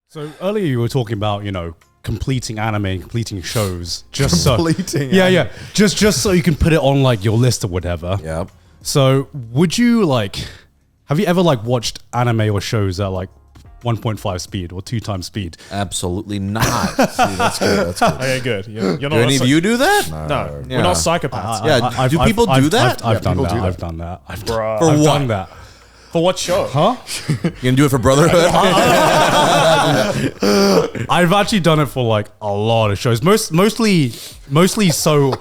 So earlier you were talking about, completing anime and completing shows. Just so you can put it on like your list or whatever. Yep. So would you have you ever watched anime or shows at 1.5 speed or 2 times speed? Absolutely not. See, that's good. That's good. Okay, good. You're Do any of you do that? No, Yeah. we're not psychopaths. Do people do that? I've done people that. do I've done that. I've Bruh. For what? done that. For what show? Huh? You gonna do it for Brotherhood? I've actually done it for a lot of shows. Mostly so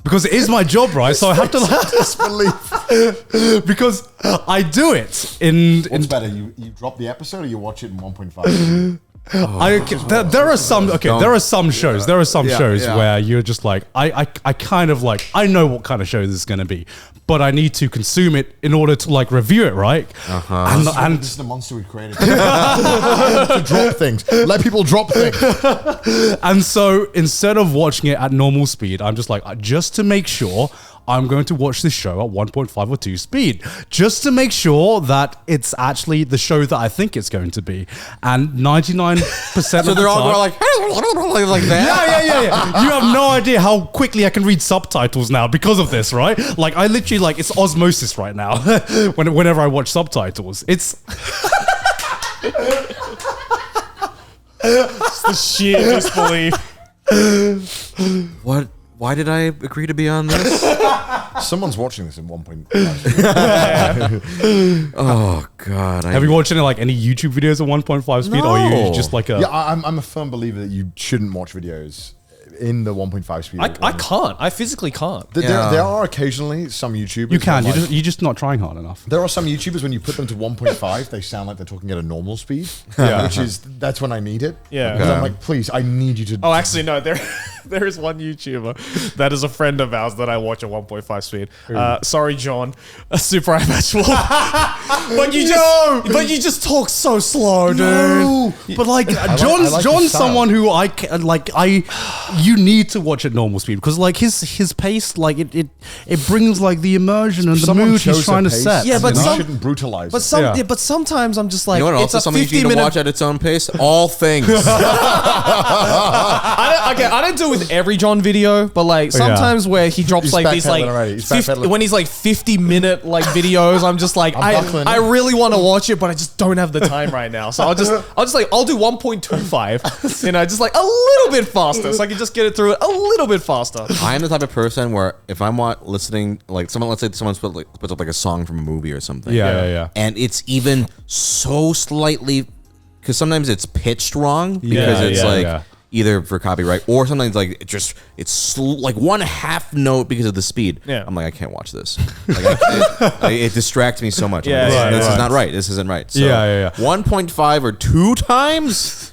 because it is my job, right? So I have to disbelief because I do it in. What's better, you drop the episode or you watch it in 1.5? There are some shows. There are some shows yeah. where you're just I kind of I know what kind of show this is going to be, but I need to consume it in order to review it, right? And this is the monster we created to drop things. Let people drop things. And so instead of watching it at normal speed, I'm just just to make sure, I'm going to watch this show at 1.5 or 2 speed, just to make sure that it's actually the show that I think it's going to be. And 99% So they're all going like that? Yeah. You have no idea how quickly I can read subtitles now because of this, right? I literally it's osmosis right now. Whenever I watch subtitles, it's The sheer disbelief. What? Why did I agree to be on this? Someone's watching this in 1.5. Oh God! Have you watched any any YouTube videos at 1.5 speed, or are you just a? Yeah, I'm a firm believer that you shouldn't watch videos in the 1.5 speed. I can't. I physically can't. There are occasionally some YouTubers. You can. You're just not trying hard enough. There are some YouTubers when you put them to 1.5, they sound like they're talking at a normal speed. Yeah. That's when I need it. Yeah. Because I'm like, please, I need you to. Oh, actually, no. There is one YouTuber that is a friend of ours that I watch at 1.5 speed. Sorry, John, a super amateur. but you just talk so slow, dude. No, but John's his style. someone who you need to watch at normal speed because his pace it brings the immersion and the Someone mood he's chose trying to their pace, set. Yeah, but and you some- shouldn't brutalize. But it. but sometimes I'm just like, You know what it's also a something you 50 need to minute. watch at its own pace? All things. I don't do it with every John video, but sometimes where he drops He's these backpedaling already. He's 50, backpedaling. when he's 50-minute videos, I'm just buckling I in. really want to watch it, but I just don't have the time right now. So I'll do 1.25, just a little bit faster, so I can just get it through it a little bit faster. I am the type of person where if I'm listening, let's say someone puts up a song from a movie or something. Yeah. And it's even so slightly, because sometimes it's pitched wrong because either for copyright or sometimes it's one half note because of the speed. Yeah. I'm I can't watch this. It distracts me so much. Yeah, This is not right. This isn't right. So Yeah. 1.5 or 2 times?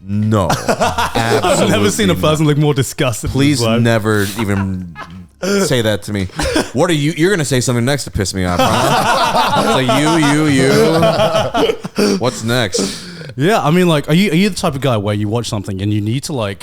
No. I've never seen a person look more disgusted. Please never even say that to me. What are you? You're gonna say something next to piss me off, huh? It's you. What's next? Yeah, I mean, are you the type of guy where you watch something and you need to how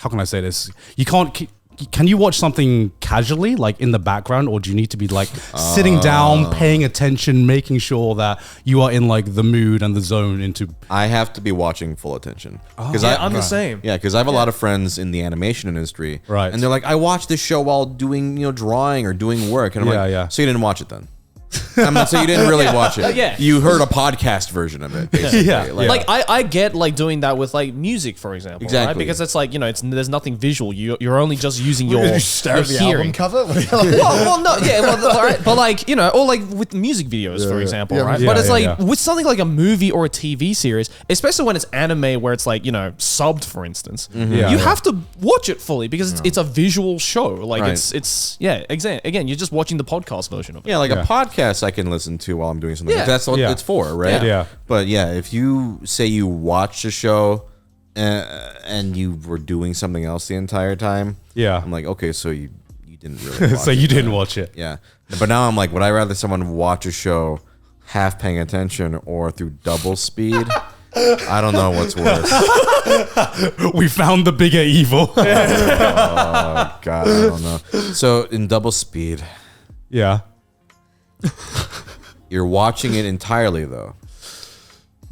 can I say this? You can't. Can you watch something casually, in the background, or do you need to be sitting down, paying attention, making sure that you are in the mood and the zone into? I have to be watching full attention because I'm the same. Yeah, because I have a lot of friends in the animation industry, Right. And they're I watched this show while doing drawing or doing work, and I'm so you didn't watch it then? So you didn't really watch it. Yeah. You heard a podcast version of it. Basically. Yeah. I get doing that with music, for example, Exactly. right? Because it's there's nothing visual. You're only just using your You stare at the hearing. album cover. well, no, yeah, all right, but or with music videos, for example, right? Yeah, But it's yeah. with something like a movie or a TV series, especially when it's anime, where it's subbed, for instance, you have to watch it fully because it's a visual show. It's again, you're just watching the podcast version of it. Yeah, a podcast I can listen to while I'm doing something. Yeah. That's what Yeah. it's for, right? Yeah. But if you say you watched a show and you were doing something else the entire time, Yeah. I'm okay, so you didn't really watch So it you didn't then. watch it. Yeah. But now I'm would I rather someone watch a show half paying attention or through double speed? I don't know what's worse. We found the bigger evil. Oh, God, I don't know. So in double speed, Yeah. you're watching it entirely, though.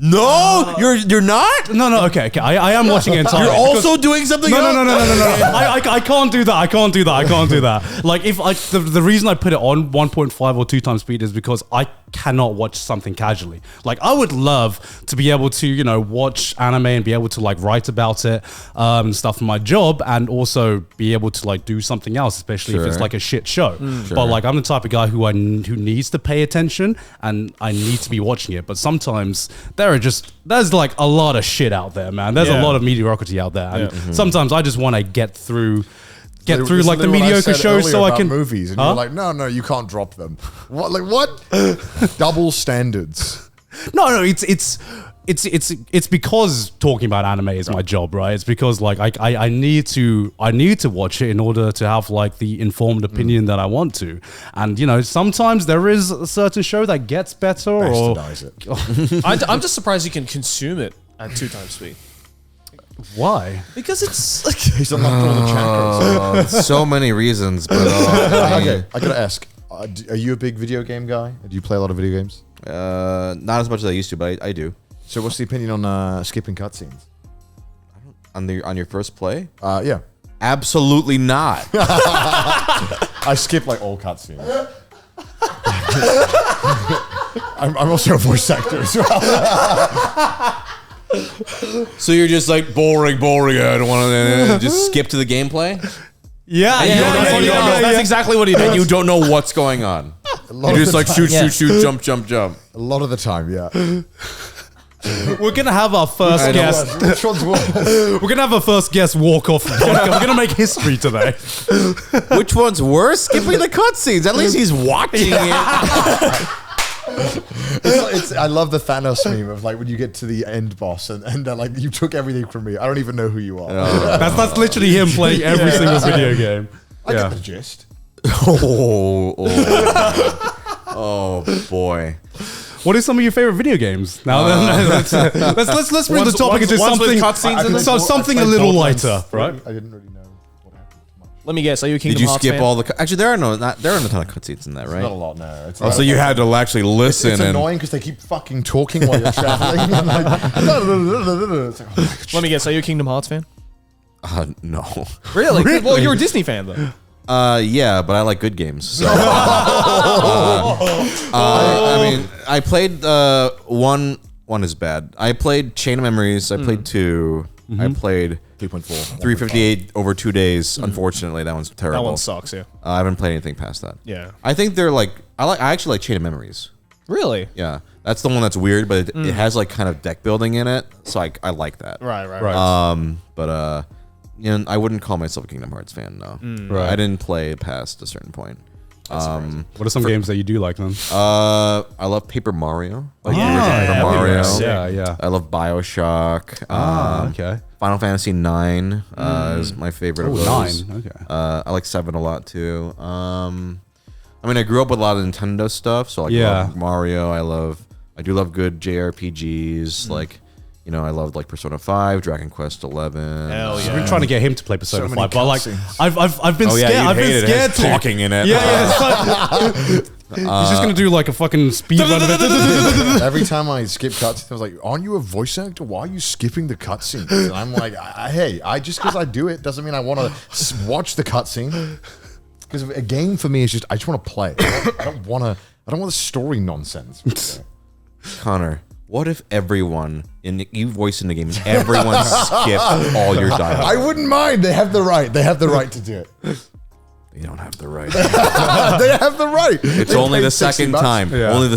No, you're not. No, okay. I am watching it entirely. You're also doing something. No. else? I can't do that. I can't do that. Like if the reason I put it on 1.5 or 2 times speed is because I cannot watch something casually. Like I would love to be able to, watch anime and be able to like write about it and stuff for my job, and also be able to like do something else, especially if it's like a shit show. But like I'm the type of guy who needs to pay attention and I need to be watching it. But sometimes there's like a lot of shit out there, man. There's a lot of mediocrity out there, and sometimes I just want to get through like the mediocre shows so I can movies, and you're like, no, you can't drop them. What? Like what? Double standards. No, it's because talking about anime is my job, right? It's because like I need to watch it in order to have like the informed opinion that I want to, and sometimes there is a certain show that gets better Bastardize it. I'm just surprised you can consume it at 2 times speed. Why? Because it's like He's unlocked all the chakras. So many reasons, but Okay, I gotta ask: are you a big video game guy? Do you play a lot of video games? not as much as I used to, but I do. So, what's the opinion on skipping cutscenes? On your first play? Yeah, Absolutely not. I skip like all cutscenes. I'm also a voice actor as well. So you're just like boring. I don't want to just skip to the gameplay. Yeah, that's exactly what he does. And you don't know what's going on. You're just like shoot, jump. A lot of the time, yeah. We're gonna have our first guest. Which one's worse? We're gonna have our first guest walk off the podcast. We're gonna make history today. Which one's worse? Skipping the cutscenes. At least he's watching it. I love the Thanos meme of like when you get to the end boss and like you took everything from me. I don't even know who you are. That's literally him playing every single video game. I get the gist. Oh boy. What are some of your favorite video games? Now let's bring the topic into something a little lighter, right? I didn't really know what happened much. Let me guess. Are you a Kingdom Did you Hearts skip fan? all the? Actually, there are a ton of cutscenes in that, right? Not a lot, no. It's Oh, so you had to actually listen. It's annoying because they keep fucking talking while you're traveling. It's like, oh my God. Let me guess. Are you a Kingdom Hearts fan? No. Really? Well, you're a Disney fan though. Yeah, but I like good games. So. I mean, I played one. One is bad. I played Chain of Memories. I played 2. I played 3.4. 358 over 2 days. Unfortunately, that one's terrible. That one sucks. Yeah. I haven't played anything past that. Yeah. I think they're like I actually like Chain of Memories. Really? Yeah, that's the one that's weird, but it has like kind of deck building in it, so I like that. Right. But I wouldn't call myself a Kingdom Hearts fan. No, Right. I didn't play past a certain point. What are some games that you do like then? I love Paper Mario. Like the original Paper Mario. Yeah. I love BioShock. Okay. Final Fantasy 9 is my favorite of those. 9. Okay. I like 7 a lot too. I mean, I grew up with a lot of Nintendo stuff, so like love Mario. I do love good JRPGs. Like, I loved like Persona 5, Dragon Quest 11. Hell I've been trying to get him to play Persona 5, but like cutscenes. I've been scared. I've been scared to talking in it. Yeah. It's like, he's just gonna do like a fucking speed run of it. Every time I skip cutscenes, I was like, "Aren't you a voice actor? Why are you skipping the cutscenes?" And I'm like, "Hey, just because I do it doesn't mean I want to watch the cutscene." Because a game for me is just I just want to play. I don't want the story nonsense. Connor, what if everyone you voice in the game, everyone skip all your dialogue? I wouldn't mind. They have the right. They have the right to do it. They don't have the right. They have the right. It's They only paid the $60. second time. Yeah. Only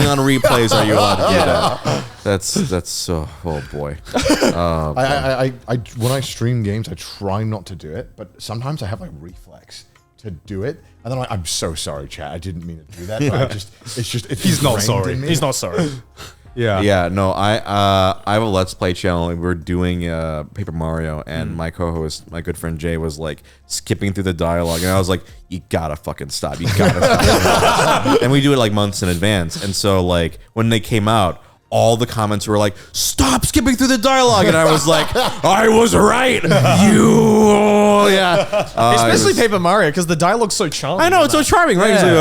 on replays are you allowed to do that. That's so. Oh boy. I when I stream games, I try not to do it, but sometimes I have like reflex to do it, and then I'm so sorry, chat. I didn't mean to do that. But it's He's not ingrained sorry. in me. He's not sorry. Yeah, no, I have a Let's Play channel and we're doing Paper Mario, and my co-host, my good friend Jay, was like skipping through the dialogue, and I was like, you gotta fucking stop. You gotta stop. And we do it like months in advance. And so like when they came out, all the comments were like, stop skipping through the dialogue. And I was like, I was right. Especially Paper Mario, because the dialogue's so charming. I know, it's so charming, right? Yeah. He's like,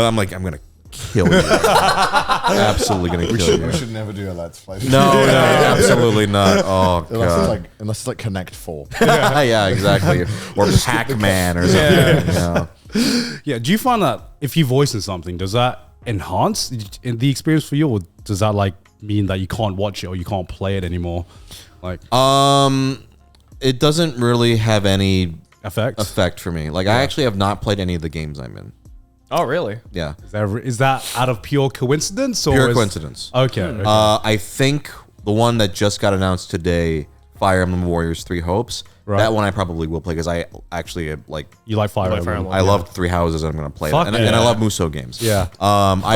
I'm like, I'm gonna kill you. Absolutely gonna kill you. We should never do a let's play. No, absolutely not. Oh god. Unless it's like Connect 4. Yeah, exactly. Or Pac-Man or something. Yeah. Yeah. Do you find that if you voice in something, does that enhance the experience for you, or does that like mean that you can't watch it or you can't play it anymore? Like, it doesn't really have any effect for me. Like, I actually have not played any of the games I'm in. Oh, really? Yeah. Is that out of pure coincidence or Pure coincidence. Okay. I think the one that just got announced today, Fire Emblem Warriors 3 Hopes, that one I probably will play because I actually like. You like Fire Emblem? I loved Three Houses. And I'm going to play Fuck it, and I love Musou games. Yeah.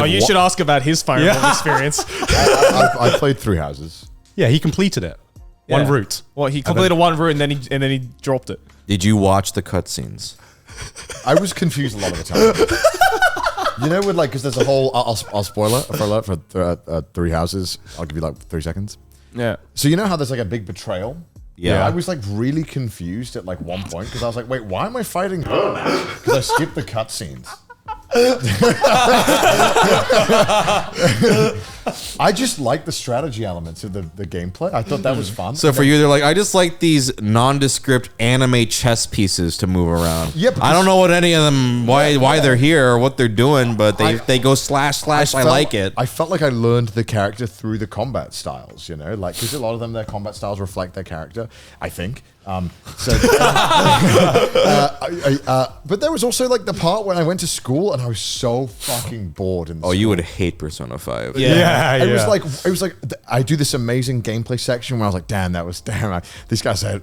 You should ask about his Fire Emblem experience. I played Three Houses. Yeah, he completed it. One route. Well, he completed one route and then he dropped it. Did you watch the cutscenes? I was confused a lot of the time. You know, with like, because there's a whole. I'll spoil it for Three Houses. I'll give you like 3 seconds. Yeah. So you know how there's like a big betrayal. Yeah. I was like really confused at like one point because I was like, wait, why am I fighting her now? Because I skipped the cutscenes. I just like the strategy elements of the gameplay. I thought that was fun. So for you, they're like, I just like these nondescript anime chess pieces to move around. Yeah, I don't know what any of them, why they're here or what they're doing, but they go slash. I like it. I felt like I learned the character through the combat styles, you know, like because a lot of them, their combat styles reflect their character, I think. But there was also like the part when I went to school and I was so fucking bored. Oh, you would hate Persona 5. Yeah. It was like I do this amazing gameplay section where I was like, damn, these guys are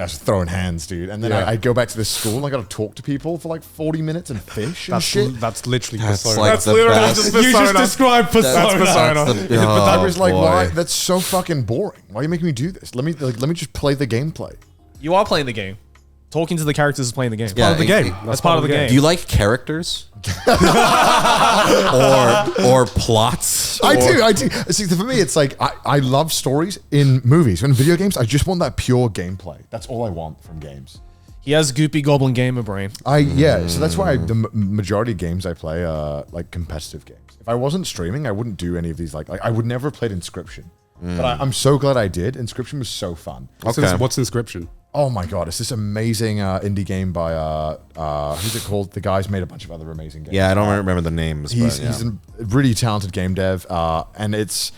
throwing hands, dude. And then I go back to this school and I got to talk to people for like 40 minutes and fish and shit. That's literally That's Persona. like That's the literally best. just You Persona. just described Persona. But I was like, boy. why? That's so fucking boring. Why are you making me do this? Let me just play the gameplay. You are playing the game. Talking to the characters is playing the game. Yeah, Part of the game. That's part of the game. Do you like characters? or plots? I do. See, for me, it's like I love stories in movies. In video games, I just want that pure gameplay. That's all I want from games. He has goopy goblin gamer brain. So that's why the majority of games I play are like competitive games. If I wasn't streaming, I wouldn't do any of these. Like I would never have played Inscryption. But I'm so glad I did. Inscryption was so fun. What's Inscryption? Oh my god, it's this amazing indie game by who's it called? The guy's made a bunch of other amazing games. Yeah, I don't remember the names. He's but, yeah. a really talented game dev, and it's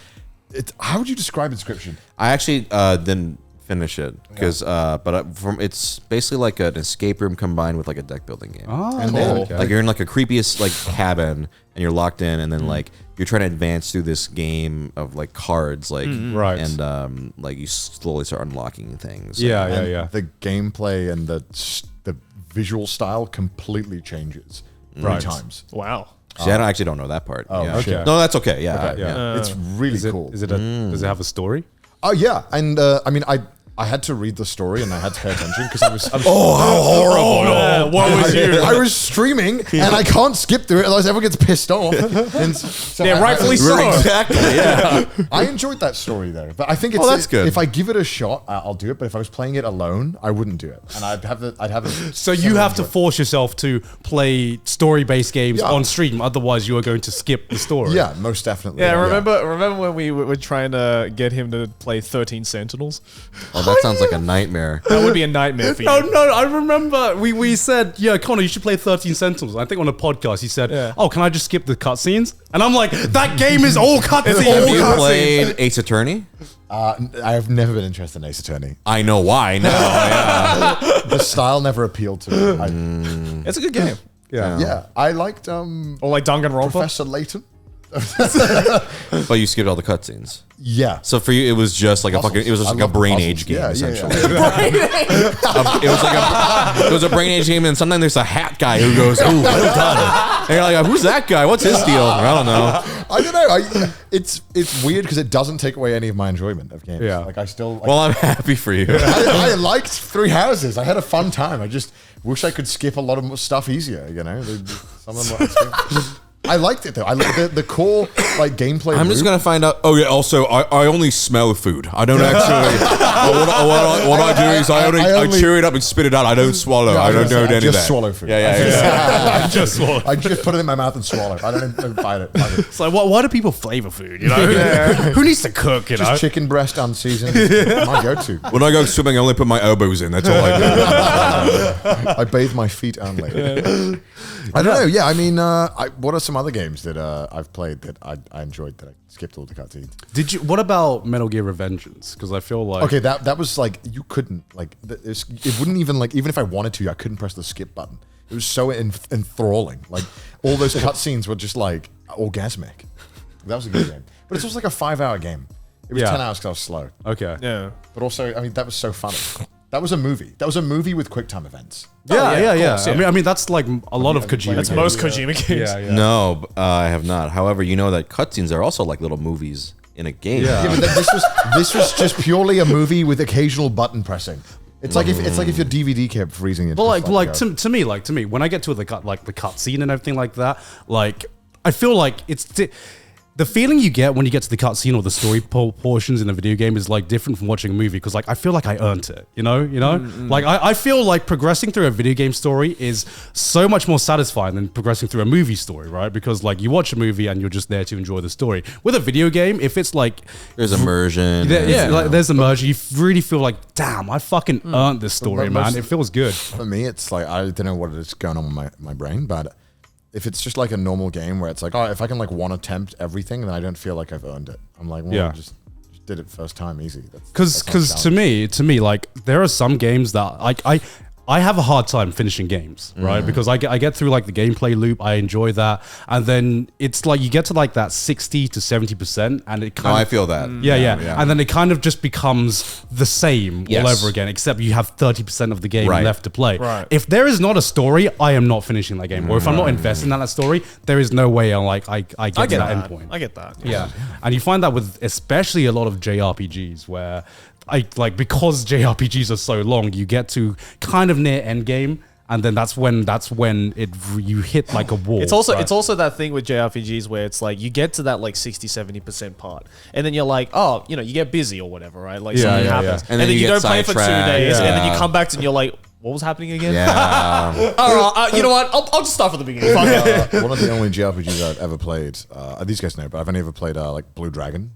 how would you describe Inscryption? I actually didn't finish it because, it's basically like an escape room combined with like a deck building game. Oh, And cool. then- Okay. Like you're in like a creepiest like cabin and you're locked in, and then like you're trying to advance through this game of like cards, like Right. and like you slowly start unlocking things. Yeah. The gameplay and the visual style completely changes Right. times. Wow. See, I actually don't know that part. Oh, yeah. shit. No, that's okay. Yeah, Okay. yeah. It's really cool. Does it have a story? Oh yeah, and I mean I had to read the story and I had to pay attention because I was How horrible! What was you? I was streaming and I can't skip through it otherwise everyone gets pissed off. And so Yeah, rightfully so. Exactly. Yeah. I enjoyed that story though, but I think it's that's good. If I give it a shot, I'll do it. But if I was playing it alone, I wouldn't do it, and I'd have it. So you have to force yourself to play story-based games Yeah. on stream, otherwise you are going to skip the story. Yeah, most definitely. Yeah, remember when we were trying to get him to play 13 Sentinels? Oh, that sounds like a nightmare. That would be a nightmare for you. No, I remember we said, yeah, Connor, you should play 13 Sentinels. I think on a podcast he said, Yeah. oh, can I just skip the cutscenes? And I'm like, that game is all cutscenes. Have you played Ace Attorney? I have never been interested in Ace Attorney. I know why now. Yeah. The style never appealed to me. It's a good game. Yeah, I liked Or like Danganronpa. Professor Layton. But you skipped all the cutscenes. Yeah. So for you, it was just like a Puzzles. fucking. It was just I like a love brain puzzles. age game, Yeah, essentially. yeah. It was a brain age game, and sometimes there's a hat guy who goes, "Ooh, well done." And you're like, "Who's that guy? What's his deal?" I don't know. I don't know. It's weird because it doesn't take away any of my enjoyment of games. Yeah. Like I still. Like, Well, I'm happy for you. I liked Three Houses. I had a fun time. I just wish I could skip a lot of stuff easier. You know, some of them. I liked it though. I like the core like gameplay. I'm just gonna find out. Oh yeah. Also, I only smell food. I don't actually. what I do is I only chew it up and spit it out. I don't swallow. I don't do any of that. Just swallow food. Yeah. I just swallow. I just put it in my mouth and swallow. I don't even bite it. It's like, why do people flavor food? You know, who needs to cook? You know, Just chicken breast unseasoned. My go-to. When I go swimming, I only put my elbows in. That's all I do. I bathe my feet only. I don't know. Yeah, I mean, what are some other games that I've played that I enjoyed that I skipped all the cutscenes? Did you? What about Metal Gear Revengeance? Because I feel like Okay, that was like you couldn't like it wouldn't even like even if I wanted to, I couldn't press the skip button. It was so enthralling. Like all those cutscenes were just like orgasmic. That was a good game, but it's also like a 5-hour game. It was 10 hours because I was slow. Okay. Yeah. But also, I mean, that was so funny. That was a movie. That was a movie with QuickTime events. Yeah. course, yeah. I mean, that's like a lot of Have you Kojima. played That's games. most Kojima games. Yeah. No, I have not. However, you know that cutscenes are also like little movies in a game. Yeah. Yeah, but this was just purely a movie with occasional button pressing. It's like if your DVD kept freezing. But to me, when I get to the cut scene and everything like that, like I feel like the feeling you get when you get to the cutscene or the story portions in a video game is like different from watching a movie because like I feel like I earned it, you know? Like I feel like progressing through a video game story is so much more satisfying than progressing through a movie story, right? Because like you watch a movie and you're just there to enjoy the story. With a video game, if it's like There's immersion. there's immersion, you really feel like, damn, I fucking earned this story, But man. most- It feels good. For me, it's like I don't know what is going on with my brain, but if it's just like a normal game where it's like, oh, if I can like one attempt everything, then I don't feel like I've earned it. I'm like, well, Yeah. just did it first time, easy. Because to me, like there are some games that I have a hard time finishing games, right? Because I get through like the gameplay loop, I enjoy that, and then it's like you get to like that 60 to 70%, and it kind No, of I feel that. yeah, and then it kind of just becomes the same all Yes. over again, except you have 30% of the game Right. left to play. Right. If there is not a story, I am not finishing that game, or if I'm not investing in that story, there is no way I get I to get that that. endpoint. I get that. Yeah. And you find that with especially a lot of JRPGs where because JRPGs are so long, you get to kind of near end game, and then that's when you hit like a wall. It's also right? that thing with JRPGs where it's like you get to that like 60-70% part, and then you're like, oh, you get busy or whatever, right? Like something happens, yeah. and then you get don't play for 2 sidetracked. days, and then Yeah. you come back and you're like, what was happening again? Yeah. All right, you know what? I'll just start from the beginning. Fuck it. one of the only JRPGs I've ever played. These guys know, but I've only ever played like Blue Dragon.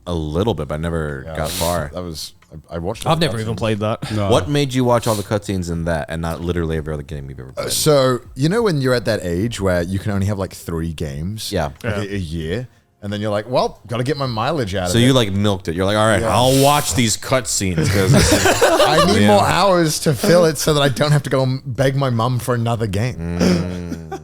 A little bit, but I never got far. That was I watched. I've never even played that. No. What made you watch all the cutscenes in that and not literally every other game you've ever played? So when you're at that age where you can only have like 3 games, Yeah. a year, and then you're like, well, gotta get my mileage out of So it. you like milked it. You're like, all right, I'll watch these cutscenes because I need Yeah. more hours to fill it so that I don't have to go and beg my mum for another game.